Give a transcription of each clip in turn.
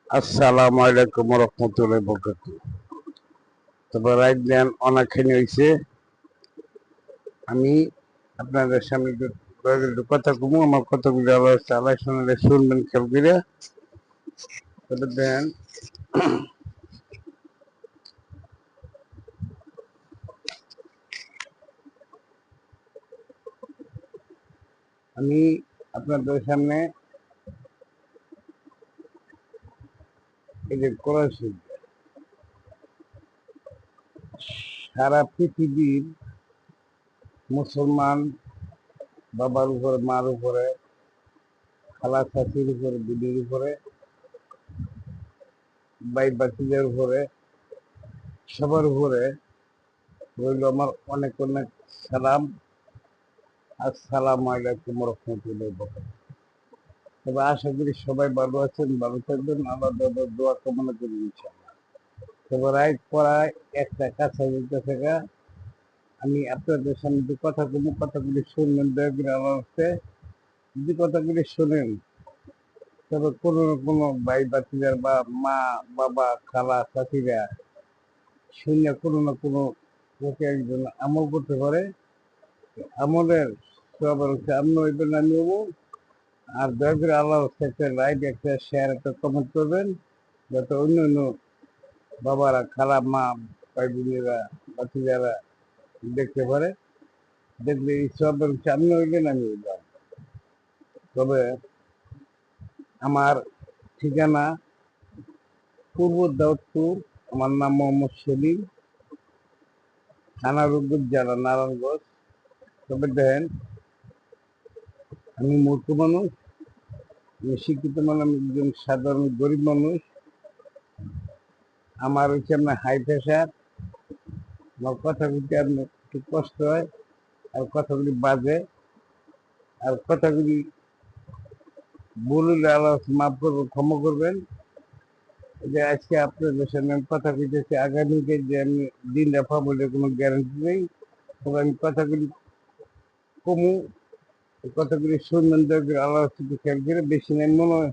আসসালামু আলাইকুম রহমতুল্লাহ বরকাতু। তবে রাইট দেন অনেকখানি হয়েছে। আমি আপনাদের সামনে একটু কথা কমু, আমার কথাগুলি আবার চালাই শুনলে শুনবেন খেয়াল করে। তবে দেন আমি আপনাদের সামনে এই যে কোরআন শরীফ, সারা পৃথিবীর মুসলমান বাবার উপরে, মার উপরে, খালা চাচির উপরে, দিদির উপরে, ভাই বাতিদের উপরে, সবার উপরে রইল আমার অনেক অনেক সালাম। আসসালামু আলাইকুম রহমতুল্লাহ বরকাতুহু। তবে আশা করি সবাই ভালো আছেন, ভালো থাকবেন, আল্লাহ দোয়া কামনা করি ইনশাআল্লাহ। তবে রাইট পড়ায় একটা কাছাকাছি থেকে আমি আপনাদের সামনে যে কথাগুলি শুনবেন, দয়া করে আমার হচ্ছে যদি কথাগুলি শোনেন, তবে কোনো না কোনো ভাই বাতিজার বা মা বাবা খালা চাচিরা শুনে কোনো না কোনো লোকে একজন আমল করতে পারে। আমলের সবার হচ্ছে আপনি হইবেন, আমি হবো। আর দয়া করে আল্লাহ একটা লাইক, একটা শেয়ার, একটা কমেন্ট করবেন, যাতে অন্য অন্য বাবারা, খারাপ মা, ভাই বোনেরা, বাচ্চারা দেখতে পারে। দেখলে এই সব সামনে হইলেন, আমি হইলাম। তবে আমার ঠিকানা পূর্ব দাউদপুর, আমার নাম মোহাম্মদ সেলিম, থানা রূপগঞ্জ, জেলা নারায়ণগঞ্জ। তবে দেখেন, আমি মূর্খ মানুষ, আমি শিক্ষিত মানুষ, আমি একজন সাধারণ গরিব মানুষ। আমার হচ্ছে আপনার হাই প্রেশার, আমার কথা বলতে আপনার একটু কষ্ট হয়, আর কথাগুলি বাজে, আর কথাগুলি বললে আল্লাহ মাফ করবেন, ক্ষমা করবেন। যে আজকে আপনাদের সামনে আমি কথা কইতেছি, আগামীকে যে আমি দিনটা পাবো এটার কোনো গ্যারান্টি নেই। তবে আমি কথাগুলি কমু, কথাগুলি শুনবেন, দেখবেন আল্লাহ শুধু খেয়াল করে, বেশি নেই, মনে হয়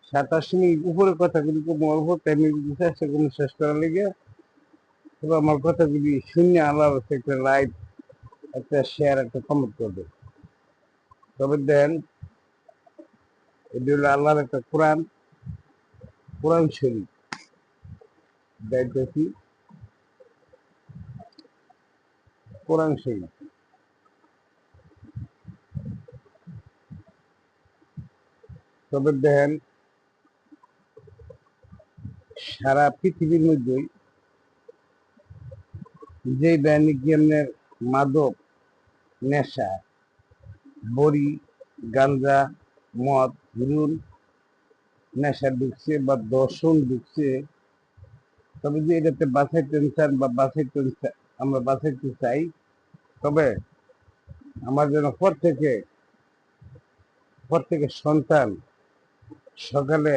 27 মিনিট উপরে কথাগুলি কমু, অল্প টাইমে চেষ্টা করুন শেষ করার লেগে। তবে আমার কথাগুলি শূন্য আল্লাহ একটা লাইক, একটা শেয়ার, একটা কমেন্ট করবে। তবে দেন, এটি হলো আল্লাহর একটা কোরআন, কোরআন শরীফ দেখতেছি, কোরআন শরীফ। তবে দেখেন, সারা পৃথিবীর মধ্যেই যে বাণিজ্যের মাদক, নেশা, বড়ি, গাঞ্জা, মদ, হিরুন নেশা ঢুকছে বা দর্শন ঢুকছে, তবে যে এটাতে বাঁচাইতে চান বা আমরা বাঁচাইতে চাই, তবে আমার যেন প্রত্যেকে সন্তান সকালে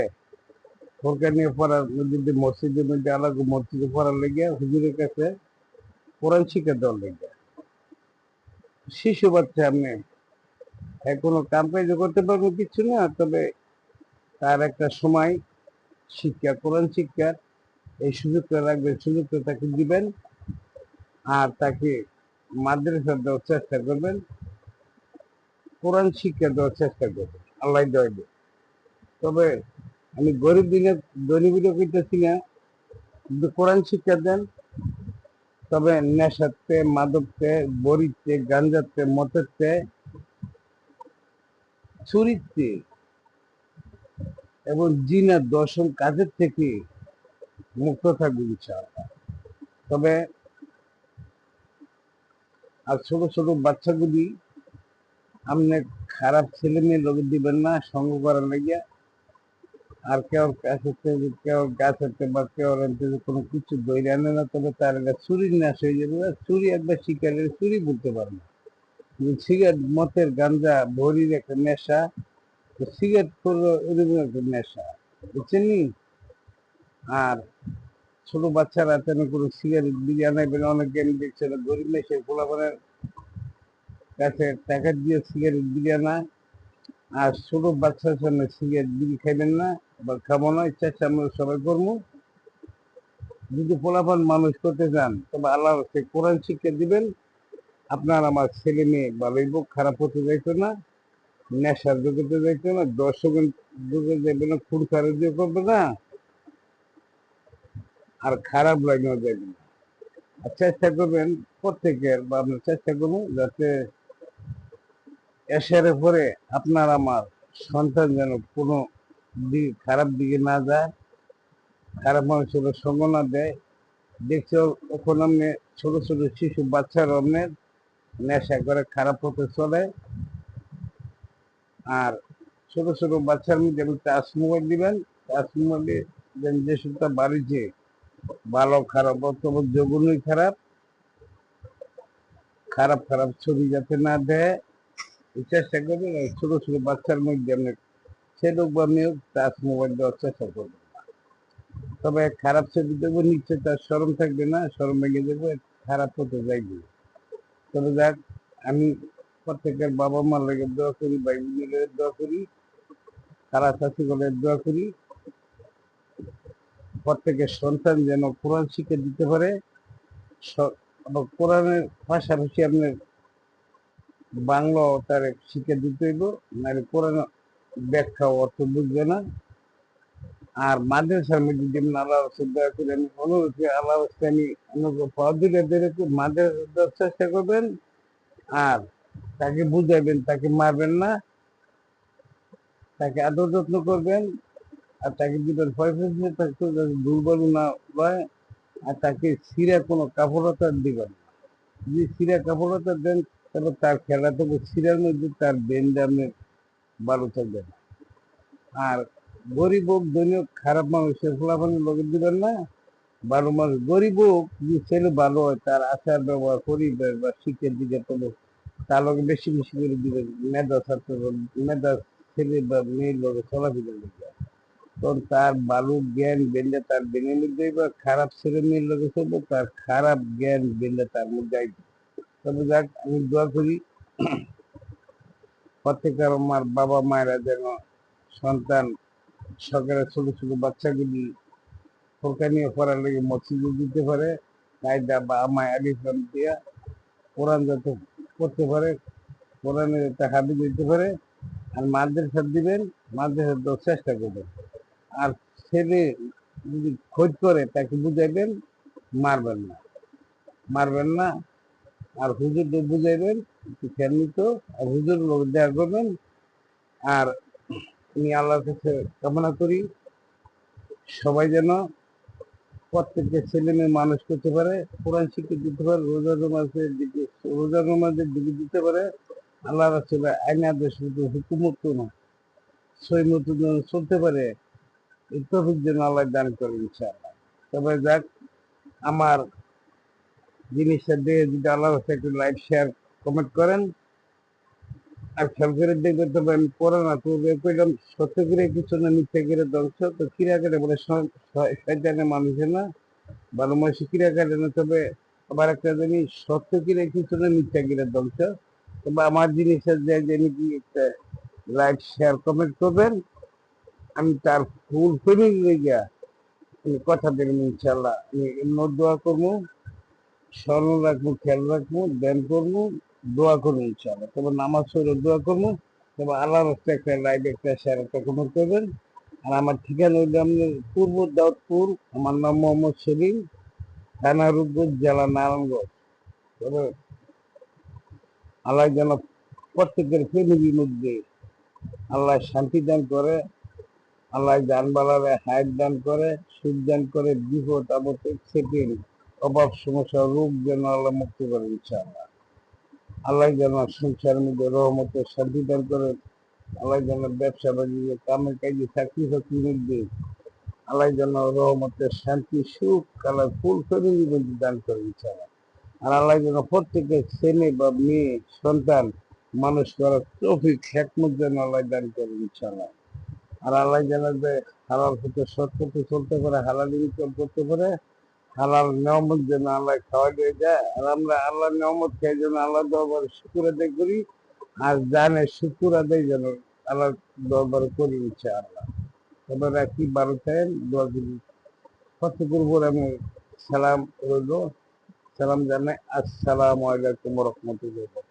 ফোরকা নিয়ে পড়ার মধ্যে, মসজিদের মধ্যে আলাদা মসজিদে পড়ার লেগে হুজুরের কাছে কোরআন শিক্ষা দেওয়ার লেগে। শিশু বাচ্চা আপনি কোনো কাম কাজ করতে পারবো কিছু না, তবে তার একটা সময় শিক্ষা, কোরআন শিক্ষার এই সুযোগটা রাখবেন, সুযোগটা তাকে দিবেন, আর তাকে মাদ্রাসা দেওয়ার চেষ্টা করবেন, কোরআন শিক্ষা দেওয়ার চেষ্টা করবেন, আল্লাহ দেওয়াবে। তবে আমি গরিব দিনে গরিবিনে করতেছি না, কিন্তু কোরআন শিক্ষা দেন। তবে নেশাতে, মাদকতে, বড়িতে, গাঞ্জাতে, মতেতে, চুরিতে এবং জিনা দর্শন কাজের থেকে মুক্ত থাকবে ইনশাআল্লাহ। তবে আর ছোট ছোট বাচ্চাগুলি আপনি খারাপ ছেলে মেয়ে লোক দিবেন না সঙ্গ করার লেগে। আর কেউ কাছে, কেউ গাছেতে বা কেউ কোনো কিছু দৈরে আনে না, তবে তার একটা চুরির নেশা হয়ে যাবে। চুরি একবার শিকারের চুরি বলতে পারে না, কিন্তু সিগারেট, মতের, গাঞ্জা, ভরির একটা নেশা, সিগারেট করলো এরকম একটা নেশা, বুঝছেন নি? আর ছোট বাচ্চারা তেন কোনো সিগারেট বিড়ি আনাইবেন, অনেকে আমি দেখছি না, গরিব নেশে পোলাপানের কাছে টাকা দিয়ে সিগারেট বিড়ি আনা। আর ছোট বাচ্চার সামনে সিগারেট বিড়ি খাইবেন না, বা খাবো না, চেষ্টা আমরা সবাই করবো। যদি পোলাপান মানুষ করতে চান তবে আল্লাহ কোরআন শিক্ষা দিবেন, আপনার আমার ছেলে মেয়ে ভালোই হোক, খারাপ হতে যাইতো না, নেশার জগতে যাইতো না, দর্শকের যুগে যাবে না, খুঁড়খারে দিয়ে করবে না, আর খারাপ লাইনেও যাবে না। আর চেষ্টা করবেন প্রত্যেকের, বা আপনার চেষ্টা করবো যাতে এসের পরে আপনার আমার সন্তান যেন কোনো খারাপ দিকে না যায়, খারাপ মানুষের সঙ্গ না দেয়। দেখছো এখন আপনি ছোট ছোট শিশু বাচ্চার অন্যের নেশা করে খারাপ পথে চলে, আর ছোট ছোট বাচ্চার মধ্যে টাচ মোবাইল দিবেন, টাচ মোবাইলে যে সুতা বাড়িছে ভালো খারাপ অথবা জঘন্যই খারাপ, খারাপ খারাপ ছবি যাতে না দেয় চেষ্টা করবেন। ছোট ছোট বাচ্চার মধ্যে আপনি ছেলে বা মেয়ে টাচ মোবাইল দেওয়ার চেষ্টা করবেন। তবে খারাপ ছবি দেবো, নিশ্চয় তার শরম থাকবে না, শরম ভেঙে দেবো, খারাপ হতে যাইবে। তবে যাক, আমি প্রত্যেকের বাবা মার লেগে দোয়া করি, ভাই বোনের দোয়া করি, তারা চাষিগুলের দোয়া করি, প্রত্যেকের সন্তান যেন কোরআন শিক্ষা দিতে পারে। কোরআনের পাশাপাশি আপনার বাংলা তার শিক্ষা দিতে হইব, নাহলে কোরআন ব্যাখ্যা অর্থ বুঝবে না। আর মাদ্রাসার মধ্যে যেমন আল্লাহ দয়া করে আমি অনুরোধ আল্লাহ আমি পাওয়া দিলে মাদ্রাসা চেষ্টা করবেন, আর তাকে বুঝাইবেন, তাকে মারবেন না, তাকে আদর যত্ন করবেন, আর তাকে দিবেন পয়সা, তাকে দুর্বল না হয়, আর তাকে সিরা কোনো কাপড়তা দিবেন। যদি সিরা কাপড়তা দেন তবে তার খেলা থেকে সিরার মধ্যে তার বেন্ডে আপনি ভালো থাকবেন। আর গরিব হোক ধনী হোক, খারাপ মানুষের ফলাফলের লোক দিবেন না, ভালো মানুষ গরিব হোক, যে ছেলে ভালো হয় তার আচার ব্যবহার পরিবেশ বা শিক্ষার দিকে তবে তার লোক বেশি বেশি করে দিবেন, মেধা ছাত্র মেধা ছেলে বা মেয়ের লোক চলাফেরা দিবে, তখন তার ভালো জ্ঞান বেঁধে তার বেনের মধ্যে, বা খারাপ ছেলে মেয়ের লোক চলবে তার খারাপ জ্ঞান বেঁধে তার মধ্যে আইবে। তবে যাক, আমি দোয়া করি প্রত্যেকের আমার বাবা মায়েরা যেন সন্তান সরকারে ছোট ছোট বাচ্চাগুলি সরকার নিয়ে পড়ার লেগে মসজিদে দিতে পারে, কায়দা বা আমায় আলিফাম দিয়া কোরআন যাতে করতে পারে, কোরআনে যাতে হাবিজ দিতে পারে। আর মাদ্রাসা দিবেন, মাদ্রাসা দেওয়ার চেষ্টা করবেন। আর ছেলে যদি খোঁজ করে তাকে বুঝাইবেন, মারবেন না, মারবেন না। আর হুজুরদের বুঝাইবেন খেয়ালিত, আর হুজুর লোক দেয়া করবেন। আর আমি আল্লাহর কাছে কামনা করি সবাই যেন প্রত্যেকটা ছেলে মেয়ে মানুষ করতে পারে, কোরআন শিক্ষা দিতে পারে, রোজা নমাজের দিকে দিতে পারে, আল্লাহ রাসূলের আইন আদেশ হুকুমত না সই মতো চলতে পারে, এই তৌফিক যেন আল্লাহ দান করে ইনশাআল্লাহ। তবে যাক, আমার জিনিসটা দিয়ে যদি আল্লাহ একটু লাইক শেয়ার কমেন্ট করেন, আর খেয়াল করে দেখবেন। তবে আমি পড়ে না তো কইলাম সত্য করে কিছু না, মিথ্যা করে ধ্বংস, তো ক্রিয়া করে বলে শয়তানের মানুষের না, ভালো মানুষ ক্রিয়া করে না। তবে আবার একটা জিনিস, সত্য কিরে কিছু না, মিথ্যা কিরে ধ্বংস। তবে আমার জিনিসের যে নাকি একটা লাইক শেয়ার কমেন্ট করবেন, আমি তার ফুল ফ্যামিলি লেগে আমি কথা দেবেন ইনশাল্লাহ। আমি এমন দোয়া করবো, স্মরণ রাখবো, খেয়াল রাখবো, ধ্যান করবো, দোয়া করবো ইনশাল্লাহ। তবে নামাজ পড়ে দোয়া করবো। তবে আল্লাহর রাস্তায় একটা লাইভ একটা শেয়ার একটা কমেন্ট করবেন। আর আমার ঠিকানা হইলে আপনার পূর্ব দাউদপুর, আমার নাম মোহাম্মদ সেলিম, থানা রূপগঞ্জ, জেলা নারায়ণগঞ্জ। তবে আল্লাহ যেন প্রত্যেকের ফ্যামিলির মধ্যে আল্লাহ শান্তি দান করে, আল্লাহ দান বালারে হায়াত দান করে, সুখ দান করে, বিপদ আপদ সেটিং অভাব সমস্যা রোগ যেন আল্লাহ মুক্তি করে ইনশাআল্লাহ। আল্লাহ যেন সংসারের মধ্যে রহমতের শান্তি দান করে, আল্লাহ যেন ব্যবসা বাণিজ্য কামে কাজে চাকরি ফাকরির মধ্যে আল্লাহ যেন রহমতের শান্তি সুখ আল্লাহ ফুল ফ্যামিলির মধ্যে দান করে ইনশাআল্লাহ। আর আল্লাহ যেন প্রত্যেকের ছেলে বা মেয়ে সন্তান মানুষ করার তৌফিক হিকমত যেন আল্লাহ দান করে ইনশাআল্লাহ। আর আল্লাহ যেন যে হালাল হতে সৎ পথে চলতে পারে, হালাল ইনকাম করতে পারে, হালাল নিয়ামত যেন আল্লাহ খাওয়া দিয়ে যায়। আর আমরা আল্লাহ নিয়ামত খাই যেন আল্লাহ দরবারে শুকুর আদায় করি, আর জানে শুকুর আদায় যেন আল্লাহ দরবারে করি ইনশাআল্লাহ। এবার রাখি 12 দোয়া করি। প্রত্যেকের উপর আমি সালাম রইল, সালাম জানাই। আসসালামু আলাইকুম রহমতুল্লাহ।